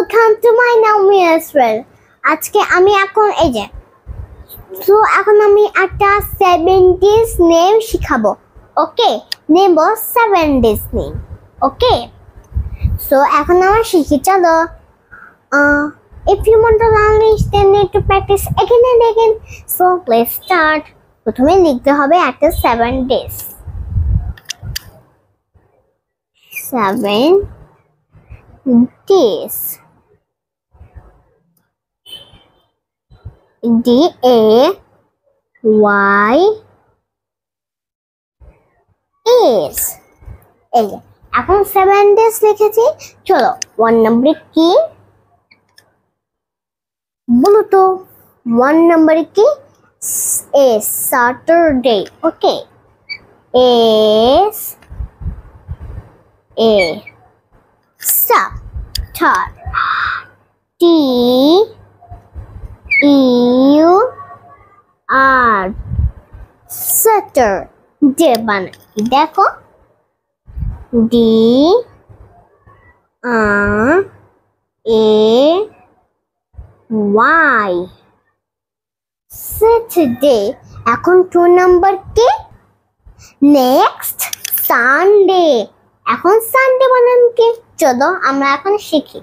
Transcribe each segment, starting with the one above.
welcome to my Naomi as well. আজকে আমি এখন এই যে এখন আমি একটা 70s নেম শিখাবো। ওকে, নেব 70s নেম। ওকে, সো এখন আমরা শিখি। চলো, if you want to learn English then need to practice again and again. So let's start. প্রথমে লিখতে হবে একটা 7 days। 7 days, DAYS। এই যে এখন 7 days লিখেছি। চলো 1 নম্বরে কি বলো তো? 1 নম্বরে কি? Saturday। ওকে, Saturday বানাই দেখো, DAY Saturday। এখন 2 নম্বর কি? Next Sunday. এখন সানডে বানান কি? চলো আমরা এখন শিখি।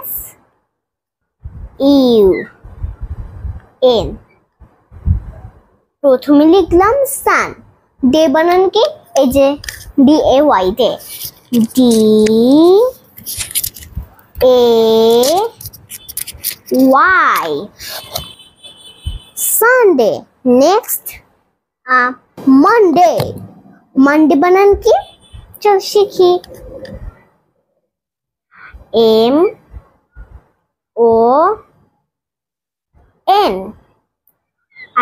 SUN। প্রথমে লিখলাম সান। ডে বানান কি? এই যে DAY, day. DAY Sunday. Next Monday. Monday বানান কি? চল শিখি। MON।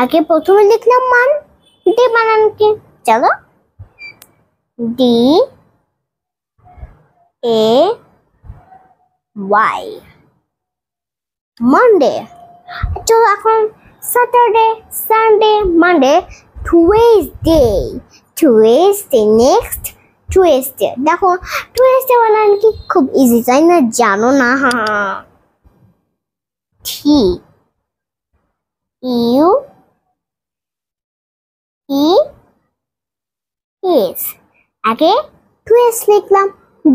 আগে প্রথমে লিখলাম মান, ডে বানান কি? চলো DAY মানডে। চলো এখন Saturday, Sunday, Monday, Tuesday. Next Tuesday. দেখো টুয়েসডে বানান কি? খুব ইজি, তাই না? জানো না? TUES। আগে টুয়েস লিখলাম,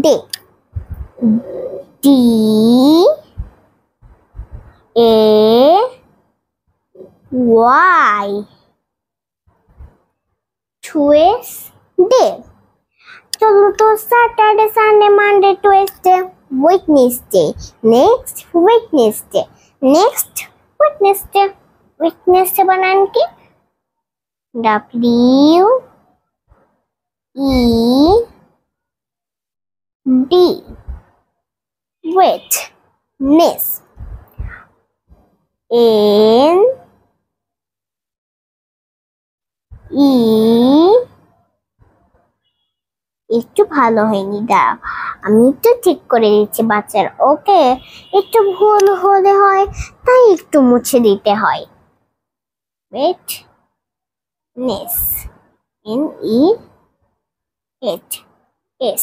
ডে। DAY Tuesday. চলো তো Saturday, Sunday, Monday, Tuesday, Wednesday. Next Wednesday. Wednesday বানান কি? WED ওয়েডনেস। NE একটু ভালো হয়নি, দাঁড়াও আমি একটু ঠিক করে দিচ্ছি বাচ্চার। ওকে, একটু ভুল হলে হয় তাই একটু মুছে দিতে হয়। ওয়েটনেস, NES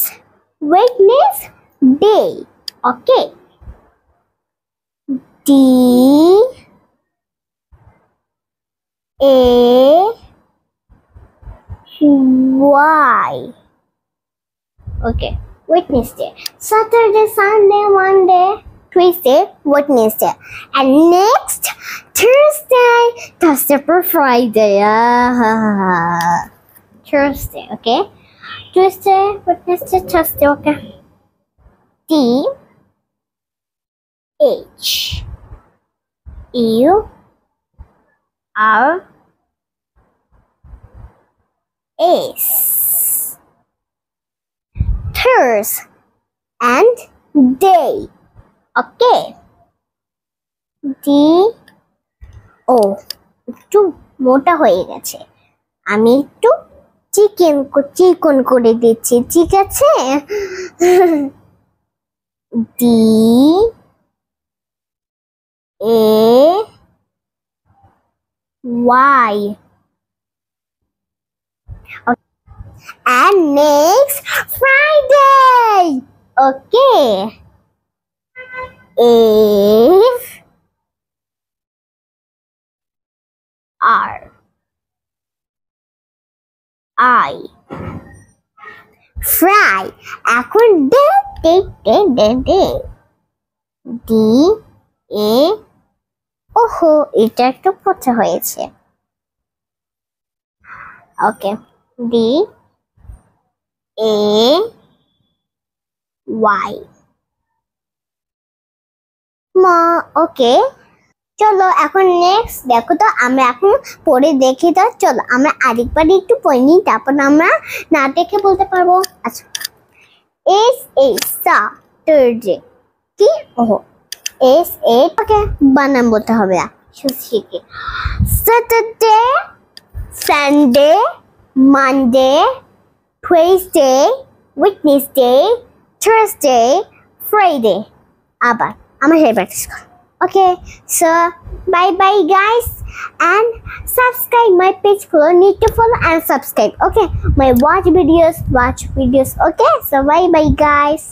ওয়েটনেস day. Okay, DAY। Okay, Wednesday, Saturday, Sunday, Monday, Tuesday, Wednesday, and next Thursday for Friday. Thursday, okay. Tuesday, Wednesday, Thursday, okay. THURS Thurs and day. Okay. একটু মোটা হয়ে গেছে, আমি একটু চিকন করে দিচ্ছি, ঠিক আছে? DAY। And next Friday. Okay. F R I fry. এখন day day day day day D A ওহো এটা একটু পচা হয়েছে। ওকে ডি এ ওয়াই মা ওকে চলো এখন নেক্সট দেখো তো আমরা এখন পড়ে দেখি তো চলো আমরা আরেকবার একটু পড়ে নিই তারপর আমরা না দেখে বলতে পারবো। আচ্ছা এস এ স্যাটারডে কি ওহো এস এ ওকে বানান বলতে হবে শিখে Saturday Sunday Monday Tuesday Wednesday Thursday Friday আবার আমার হেয়ার প্র্যাকটিস কর। Okay, so bye bye guys and subscribe my page. Need to follow and subscribe. Okay, my watch videos. Okay, so bye bye guys.